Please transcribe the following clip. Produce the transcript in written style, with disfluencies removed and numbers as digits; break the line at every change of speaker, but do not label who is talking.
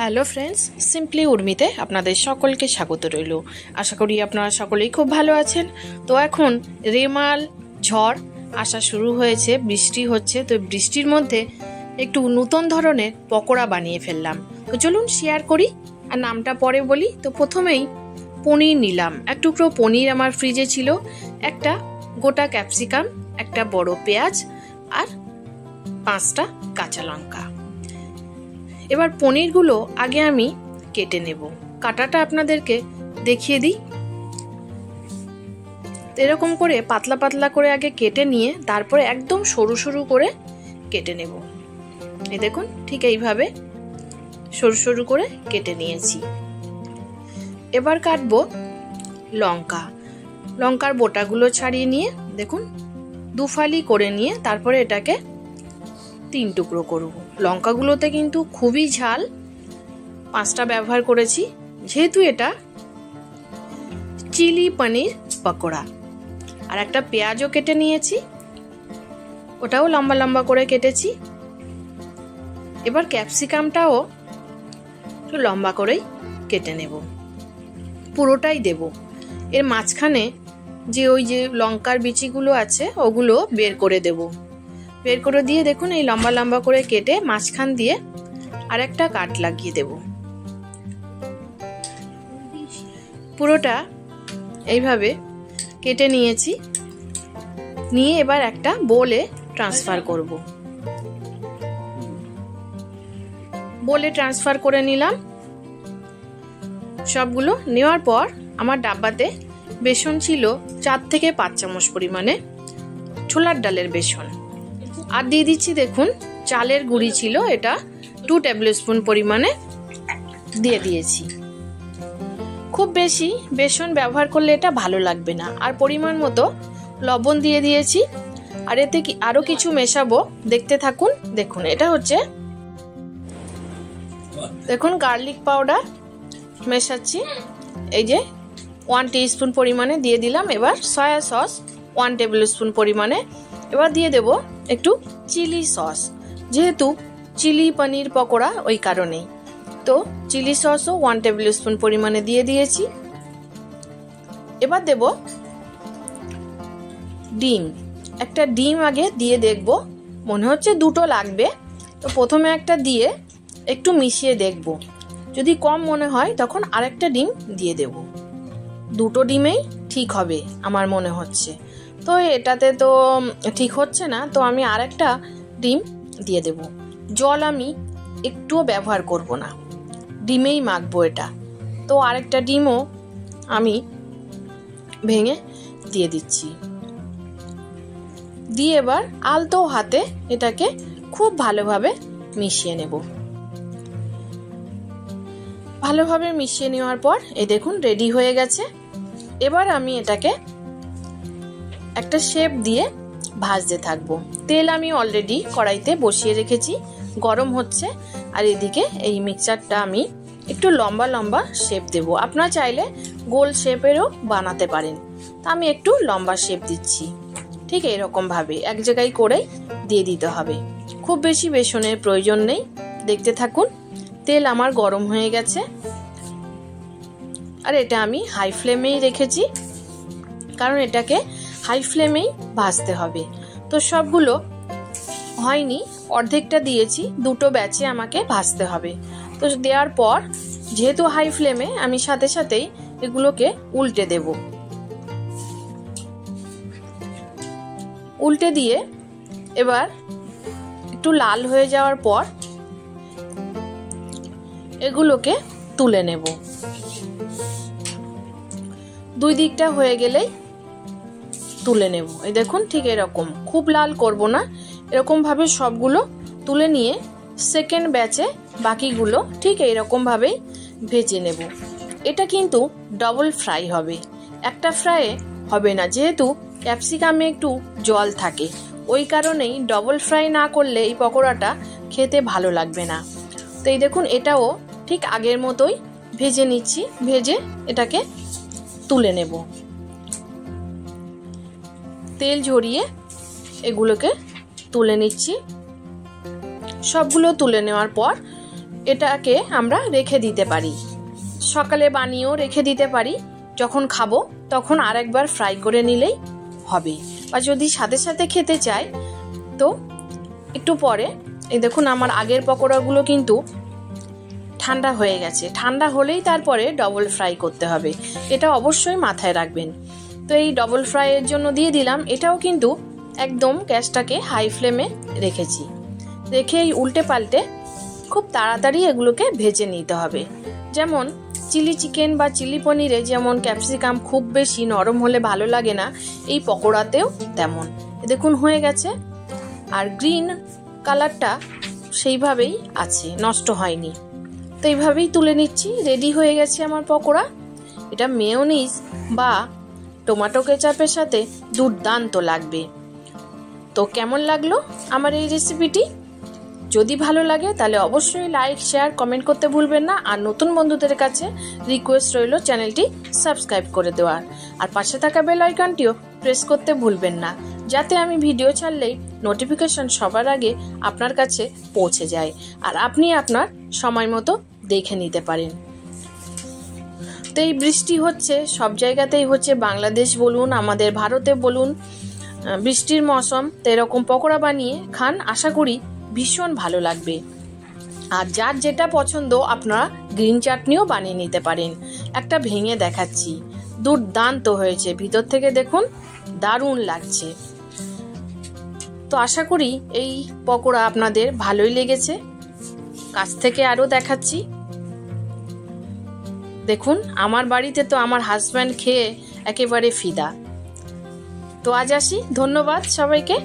Hello friends, simply উর্মিতে আপনাদের সকলকে স্বাগত রইল। আশা করি আপনারা সকলেই খুব ভালো আছেন। তো এখন রেমাল ঝড় আসা শুরু হয়েছে, বৃষ্টি হচ্ছে। তো বৃষ্টির মধ্যে একটু নতুন ধরনের পকোড়া বানিয়ে ফেললাম। তো চলুন শেয়ার করি, আর নামটা পরে বলি। তো প্রথমেই পনির নিলাম, এক টুকরো পনির আমার ফ্রিজে ছিল, একটা গোটা ক্যাপসিকাম, একটা বড় পেঁয়াজ আর 5টা কাঁচা লঙ্কা। এবার পনিরগুলো আগে আমি কেটে নেব। কাটাটা আপনাদেরকে দেখিয়ে দিই। এরকম করে পাতলা পাতলা করে আগে কেটে নিয়ে তারপরে একদম সরু সরু করে কেটে নেব। এই দেখুন, ঠিক এইভাবে সরু সরু করে কেটে নিয়েছি। এবার কাটবো লঙ্কা। লঙ্কার বোটাগুলো ছাড়িয়ে নিয়ে দেখুন 2 ফালি করে নিয়ে তারপরে এটাকে 3 টুকরো করব। লঙ্কাগুলোতে কিন্তু খুবই ঝাল, 5টা ব্যবহার করেছি, যেহেতু এটা চিলি পনির পকোড়া। আর একটা পেঁয়াজও কেটে নিয়েছি, ওটাও লম্বা লম্বা করে কেটেছি। এবার ক্যাপসিকামটাও একটু লম্বা করেই কেটে নেব, পুরোটাই দেব। এর মাঝখানে যে লঙ্কার বিচিগুলো আছে ওগুলো বের করে দেব। বের করে দিয়ে দেখুন এই লম্বা লম্বা করে কেটে মাঝখান দিয়ে আরেকটা কাট লাগিয়ে দেব। পুরোটা এইভাবে কেটে নিয়েছি, নিয়ে এবার একটা বোলে ট্রান্সফার করব। বোলে ট্রান্সফার করে নিলাম সবগুলো। নেওয়ার পর আমার ডাব্বাতে বেসন ছিল 4 থেকে 5 চামচ পরিমাণে, ছোলার ডালের বেসন। আর দিয়ে দিচ্ছি দেখুন চালের গুঁড়ি ছিল, এটা 2 টেবিল স্পুন পরিমাণে দিয়ে দিয়েছি। খুব বেশি বেসন ব্যবহার করলে এটা ভালো লাগবে না। আর পরিমাণ মতো লবণ দিয়ে দিয়েছি। আর এতে আরো কিছু মেশাবো, দেখতে থাকুন। দেখুন এটা হচ্ছে, দেখুন গার্লিক পাউডার মেশাচ্ছি, এই যে 1 টিস্পুন পরিমাণে দিয়ে দিলাম। এবার সয়া সস 1 টেবিল স্পুন পরিমাণে। এবার দিয়ে দেব একটু চিলি সস, যেহেতু চিলি পনির পকোড়া ওই কারণেই। তো চিলি সসও 1 টেবিল স্পুন পরিমাণে দিয়ে দিয়েছি। এবার দেব ডিম। একটা ডিম আগে দিয়ে দেখব, মনে হচ্ছে 2টো লাগবে। তো প্রথমে একটা দিয়ে একটু মিশিয়ে দেখব, যদি কম মনে হয় তখন আরেকটা ডিম দিয়ে দেব। 2টো ডিমেই ঠিক হবে আমার মনে হচ্ছে। তো এটাতে তো ঠিক হচ্ছে না, তো আমি আরেকটা ডিম দিয়ে দেব। জল আমি একটুও ব্যবহার করব না, ডিমেই মাখবো এটা। তো আরেকটা ডিমও আমি ভেঙে দিয়ে দিচ্ছি। দিয়ে এবার আলতো হাতে এটাকে খুব ভালোভাবে মিশিয়ে নেব। ভালোভাবে মিশিয়ে নেওয়ার পর এই দেখুন রেডি হয়ে গেছে। এবার আমি এটাকে একটা শেপ দিয়ে ভাজতে থাকবো। তেল আমি অলরেডি কড়াইতে বসিয়ে রেখেছি, গরম হচ্ছে। আর এদিকে এই মিক্সচারটা আমি একটু লম্বা লম্বা শেপ দেব। আপনারা চাইলে গোল শেপেরও বানাতে পারেন। তা আমি একটু লম্বা শেপ দিচ্ছি। ঠিক এরকম ভাবে এক জায়গায় করে দিয়ে দিতে হবে। খুব বেশি বেসনের প্রয়োজন নেই। দেখতে থাকুন, তেল আমার গরম হয়ে গেছে। আর এটা আমি হাই ফ্লেমেই রেখেছি, কারণ এটাকে হাই ফ্লেমেই ভাজতে হবে। তো সবগুলো হয়নি, অর্ধেকটা দিয়েছি, 2টো ব্যাচে আমাকে ভাজতে হবে। তো দেওয়ার পর যেহেতু হাই ফ্লেমে, আমি সাথে সাথেই এগুলোকে উল্টে দেব। উল্টে দিয়ে এবার একটু লাল হয়ে যাওয়ার পর এগুলোকে তুলে নেব। 2 দিকটা হয়ে গেলেই তুলে নেব। এই দেখুন ঠিক এরকম, খুব লাল করব না, এরকম ভাবে সবগুলো তুলে নিয়ে সেকেন্ড ব্যাচে বাকিগুলো ঠিক এইরকম ভাবেই ভেজে নেব। এটা কিন্তু ডবল ফ্রাই হবে, একটা ফ্রাইয়ে হবে না, যেহেতু ক্যাপসিকামে একটু জল থাকে, ওই কারণেই ডবল ফ্রাই না করলে এই পকোড়াটা খেতে ভালো লাগবে না। তো এই দেখুন এটাও ঠিক আগের মতোই ভেজে নিচ্ছি। ভেজে এটাকে তুলে নেব। তেল ঝরিয়ে এগুলোকে তুলে নিচ্ছি। সবগুলো তুলে নেওয়ার পর এটাকে আমরা রেখে দিতে পারি, সকালে বানিয়েও রেখে দিতে পারি, যখন খাবো তখন আরেকবার ফ্রাই করে নিলেই হবে। বা যদি সাথে সাথে খেতে চাই তো একটু পরে, এই দেখুন আমার আগের পকোড়াগুলো কিন্তু ঠান্ডা হয়ে গেছে, ঠান্ডা হলেই তারপরে ডবল ফ্রাই করতে হবে, এটা অবশ্যই মাথায় রাখবেন। তো এই ডবল ফ্রাইয়ের জন্য দিয়ে দিলাম, এটাও কিন্তু একদম গ্যাসটাকে হাই ফ্লেমে রেখেছি, রেখে এই উল্টে পাল্টে খুব তাড়াতাড়ি এগুলোকে ভেজে নিতে হবে। যেমন চিলি চিকেন বা চিলি পনিরে যেমন ক্যাপসিকাম খুব বেশি নরম হলে ভালো লাগে না, এই পকোড়াতেও তেমন। দেখুন হয়ে গেছে, আর গ্রিন কালারটা সেইভাবেই আছে, নষ্ট হয়নি। তো এইভাবেই তুলে নিচ্ছি, রেডি হয়ে গেছে আমার পকোড়া। এটা মেয়োনিজ বা টমেটো কেচাপের সাথে দুর্দান্ত লাগবে। তো কেমন লাগলো আমার এই রেসিপিটি? যদি ভালো লাগে তাহলে অবশ্যই লাইক, শেয়ার, কমেন্ট করতে ভুলবেন না। আর নতুন বন্ধুদের কাছে রিকোয়েস্ট রইল চ্যানেলটি সাবস্ক্রাইব করে দেওয়ার, আর পাশে থাকা বেল আইকনটিও প্রেস করতে ভুলবেন না, যাতে আমি ভিডিও ছাড়লেই নোটিফিকেশন সবার আগে আপনার কাছে পৌঁছে যায় আর আপনি আপনার সময় মতো দেখে নিতে পারেন। তো এই বৃষ্টি হচ্ছে, সব জায়গাতেই হচ্ছে, বাংলাদেশ বলুন, আমাদের ভারতে বলুন, বৃষ্টির মৌসুম। তো এরকম পকোড়া বানিয়ে খান, আশা করি ভীষণ ভালো লাগবে। আর যার যেটা পছন্দ আপনারা গ্রিন চাটনিও বানিয়ে নিতে পারেন। একটা ভেঙে দেখাচ্ছি, দুর্দান্ত হয়েছে, ভিতর থেকে দেখুন দারুণ লাগছে। তো আশা করি এই পকোড়া আপনাদের ভালোই লেগেছে। কাছ থেকে আরো দেখাচ্ছি, দেখুন আমার বাড়িতে তো আমার হাজব্যান্ড খেয়ে একেবারে ফিদা। তো আজ আসি, ধন্যবাদ সবাইকে।